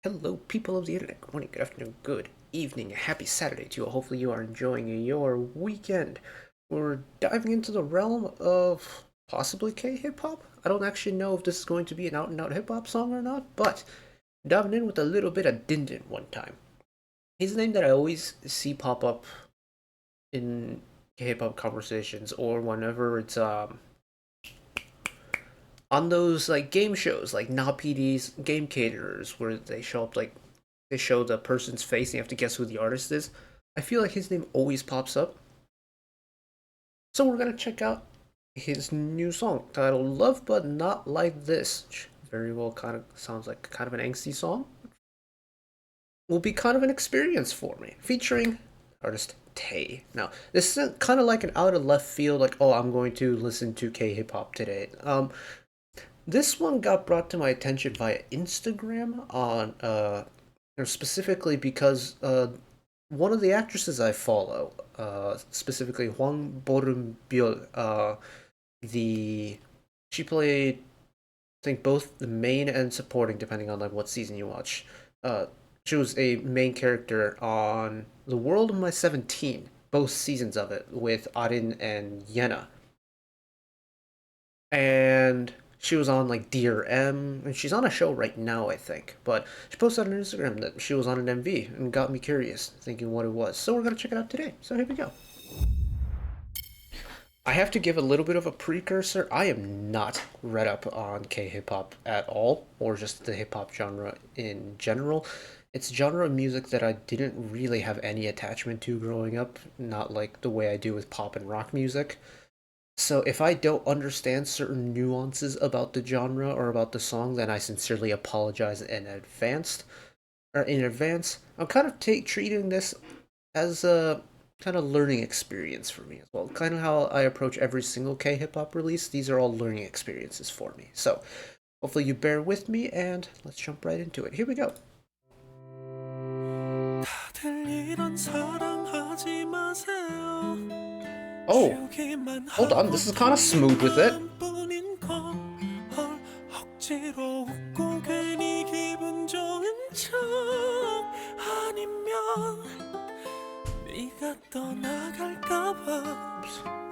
Hello, people of the internet. Good morning, good afternoon, good evening, happy Saturday to you. Hopefully, you are enjoying your weekend. We're diving into the realm of possibly K hip hop. I don't actually know if this is going to be an out and out hip hop song or not, but diving in with a little bit of DinDin one time. He's a name that I always see pop up in K hip hop conversations or whenever it's on those like game shows like Nah PD's Game Caterers where they show up like they show the person's face and you have to guess who the artist is. I feel like his name always pops up. So we're gonna check out his new song titled Love But Not Like This. Which very well kind of sounds like kind of an angsty song. Will be kind of an experience for me. Featuring artist Tay. Now, this is kind of like an out of left field, like, oh, I'm going to listen to K hip hop today. This one got brought to my attention via Instagram on specifically because one of the actresses I follow, specifically Hwang Borum-byul, she played I think both the main and supporting depending on like what season you watch. She was a main character on The World of My 17, both seasons of it with Arin and Yena. And she was on like Dear M, and she's on a show right now, I think. But she posted on Instagram that she was on an MV and got me curious, thinking what it was. So we're gonna check it out today. So here we go. I have to give a little bit of a precursor. I am not read up on K-hip hop at all, or just the hip hop genre in general. It's a genre of music that I didn't really have any attachment to growing up, not like the way I do with pop and rock music. So if I don't understand certain nuances about the genre or about the song, then I sincerely apologize in advance. I'm kind of treating this as a kind of learning experience for me as well. Kind of how I approach every single K hip hop release. These are all learning experiences for me. So hopefully you bear with me and let's jump right into it. Here we go. Oh, hold on, this is kind of smooth with it.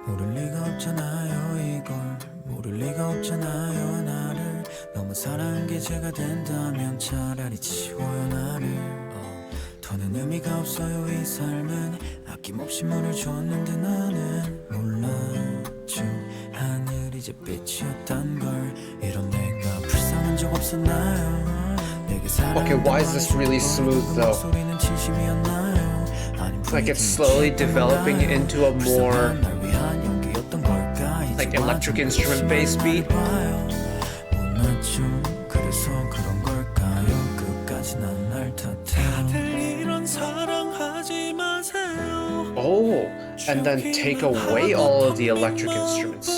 모를 리가 없잖아요 이걸 모를 리가 없잖아요 나를 너무 사랑한 게 죄가 된다면 차라리 지워요 나를 더는 의미가 없어요 이 삶은 아낌없이 문을 줬는데 나는 몰랐죠 하늘 이제 빛이었단 걸 이런 내가 불쌍한 적 없었나요 내게 Okay, why is this really smooth though? 소리는 진심이었나요 Like it's slowly developing into a more like electric instrument bass beat. Oh, and then take away all of the electric instruments.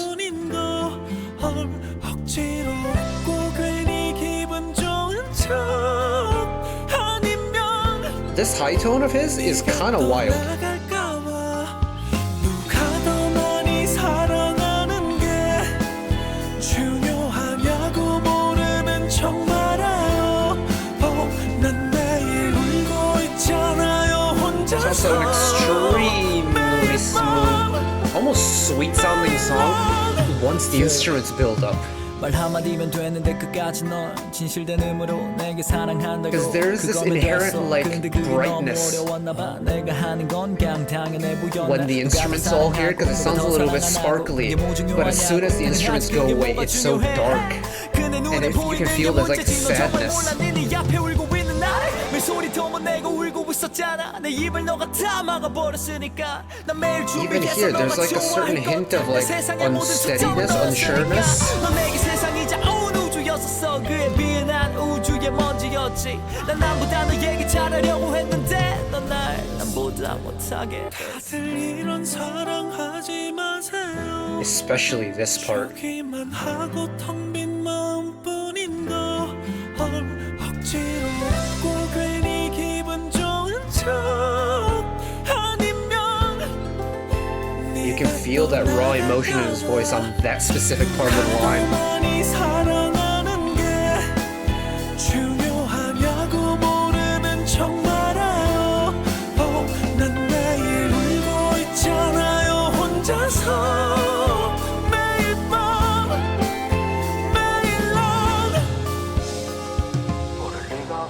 This high tone of his is kind of wild. It's also an extremely smooth, almost sweet sounding song once the instruments build up. Because there's this inherent like brightness when the instruments all here, because it sounds a little bit sparkly, but as soon as the instruments go away, it's so dark, and you can feel there's like sadness. Even here, there's like a certain hint of like unsteadiness, unsureness. Especially this part. You can feel that raw emotion in his voice on that specific part of the line.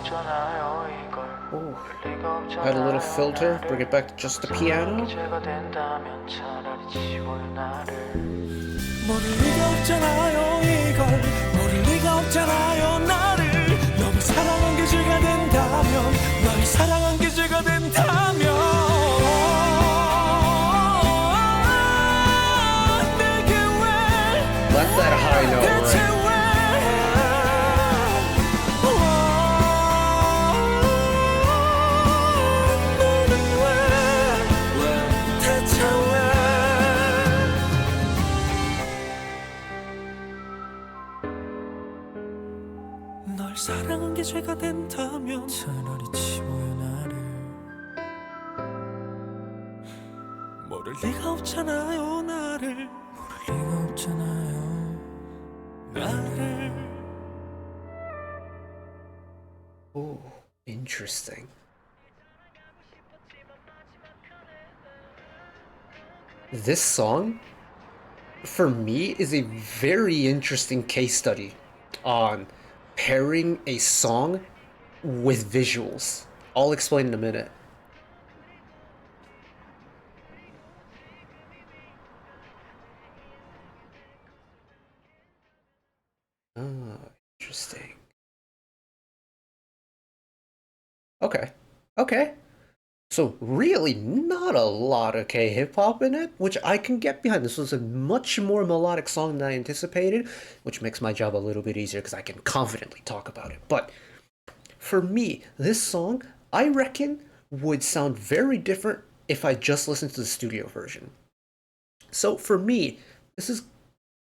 Oh, add a little filter, bring it back to just the piano. 모를 리가 없잖아요 이걸 모를 리가 없잖아요 나를 너무 사랑한 게 죄가 된다면 널 사랑한 게 죄가 된다면 내게 왜 Let that high note 대체 ring. 널 사랑한 게 죄가 된다면 차라리 치워요 나를 모를 리가 없잖아요 나를 모를 리가 없잖아요 나를 Oh, interesting. This song, for me, is a very interesting case study on pairing a song with visuals. I'll explain in a minute. Ah, interesting. Okay. Okay. So really not a lot of K-hip hop in it, which I can get behind. This was a much more melodic song than I anticipated, which makes my job a little bit easier because I can confidently talk about it. But for me, this song, I reckon, would sound very different if I just listened to the studio version. So for me, this is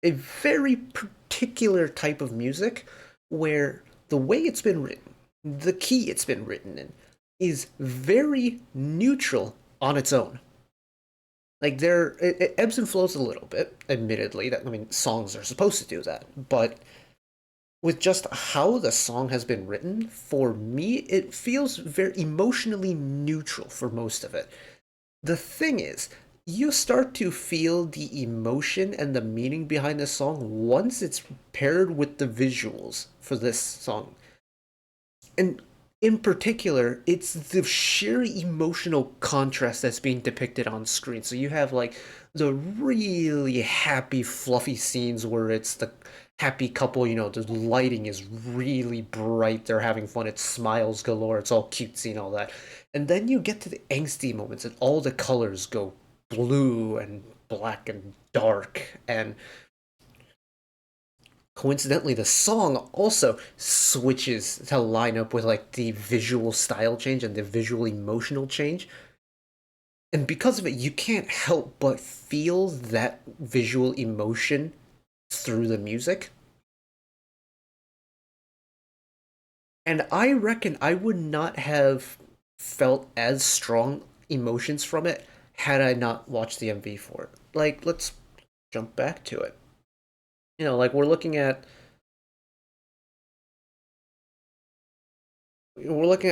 a very particular type of music where the way it's been written, the key it's been written in, is very neutral on its own. Like it ebbs and flows a little bit, admittedly. That I mean, songs are supposed to do that, but with just how the song has been written, for me, it feels very emotionally neutral for most of it. The thing is, you start to feel the emotion and the meaning behind the song once it's paired with the visuals for this song. And in particular, it's the sheer emotional contrast that's being depicted on screen. So you have like the really happy, fluffy scenes where it's the happy couple, the lighting is really bright, they're having fun, it's smiles galore, it's all cutesy and all that. And then you get to the angsty moments, and all the colors go blue and black and dark, and coincidentally the song also switches to line up with like the visual style change and the visual emotional change, and because of it you can't help but feel that visual emotion through the music. And I reckon I would not have felt as strong emotions from it had I not watched the MV for it. Like, let's jump back to it. Like we're looking at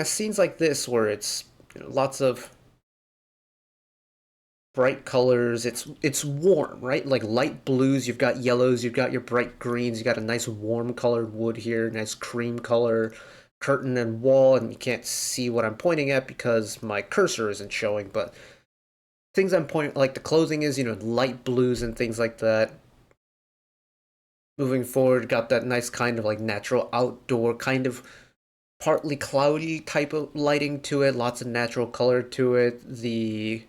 scenes like this where it's lots of bright colors. It's warm, right? Like light blues, you've got yellows, you've got your bright greens, you got a nice warm colored wood here, nice cream color curtain and wall, and you can't see what I'm pointing at because my cursor isn't showing, but things I'm pointing like the clothing is, light blues and things like that. Moving forward, got that nice kind of like natural outdoor kind of partly cloudy type of lighting to it, lots of natural color to it. The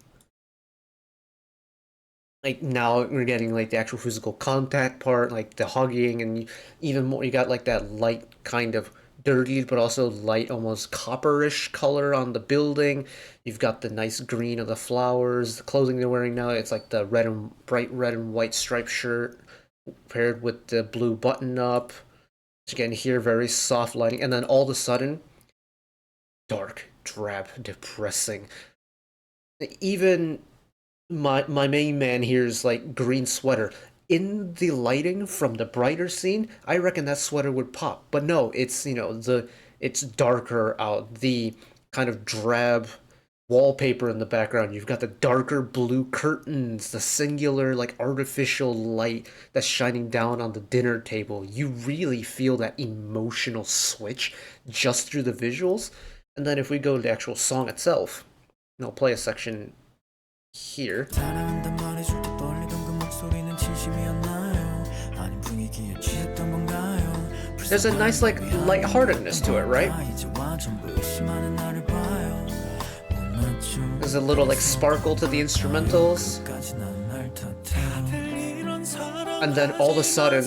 like now we're getting like the actual physical contact part, like the hugging, and even more you got like that light kind of dirty but also light almost copperish color on the building. You've got the nice green of the flowers, the clothing they're wearing now, it's like the bright red and white striped shirt paired with the blue button up. Again here very soft lighting, and then all of a sudden dark, drab, depressing. Even my main man here's like green sweater. In the lighting from the brighter scene, I reckon that sweater would pop. But no, it's it's darker out. The kind of drab wallpaper in the background. You've got the darker blue curtains, the singular, like, artificial light that's shining down on the dinner table. You really feel that emotional switch just through the visuals. And then if we go to the actual song itself, and I'll play a section here. There's a nice, like, lightheartedness to it, right? There's a little, like, sparkle to the instrumentals. And then all of a sudden,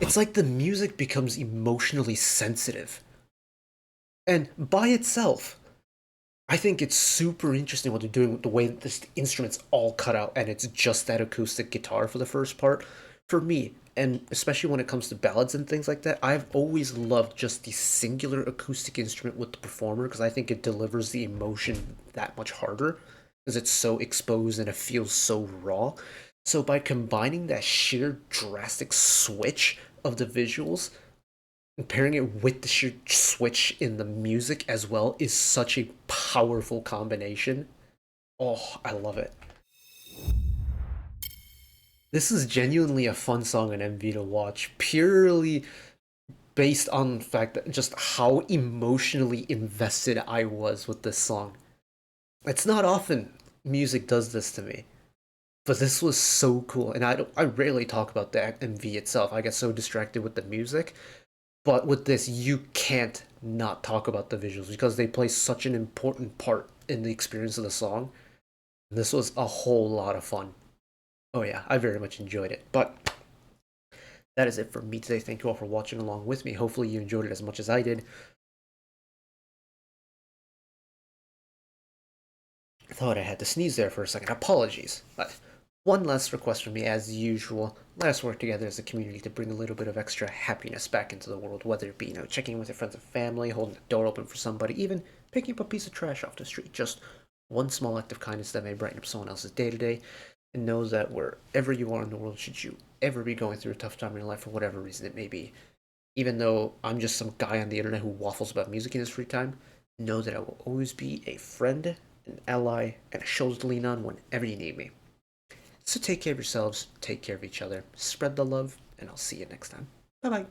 it's like the music becomes emotionally sensitive. And by itself, I think it's super interesting what they're doing with the way that this instrument's all cut out and it's just that acoustic guitar for the first part. For me, and especially when it comes to ballads and things like that, I've always loved just the singular acoustic instrument with the performer because I think it delivers the emotion that much harder because it's so exposed and it feels so raw. So by combining that sheer drastic switch of the visuals and pairing it with the sheer switch in the music as well is such a powerful combination. Oh, I love it. This is genuinely a fun song and MV to watch, purely based on the fact that just how emotionally invested I was with this song. It's not often music does this to me, but this was so cool. And I rarely talk about the MV itself. I get so distracted with the music, but with this, you can't not talk about the visuals because they play such an important part in the experience of the song. This was a whole lot of fun. Oh yeah, I very much enjoyed it. But that is it for me today. Thank you all for watching along with me. Hopefully you enjoyed it as much as I did. I thought I had to sneeze there for a second. Apologies. But one last request from me as usual. Let us work together as a community to bring a little bit of extra happiness back into the world, whether it be, checking in with your friends and family, holding the door open for somebody, even picking up a piece of trash off the street. Just one small act of kindness that may brighten up someone else's day to day. And know that wherever you are in the world, should you ever be going through a tough time in your life for whatever reason it may be, even though I'm just some guy on the internet who waffles about music in his free time, know that I will always be a friend, an ally, and a shoulder to lean on whenever you need me. So take care of yourselves, take care of each other, spread the love, and I'll see you next time. Bye bye.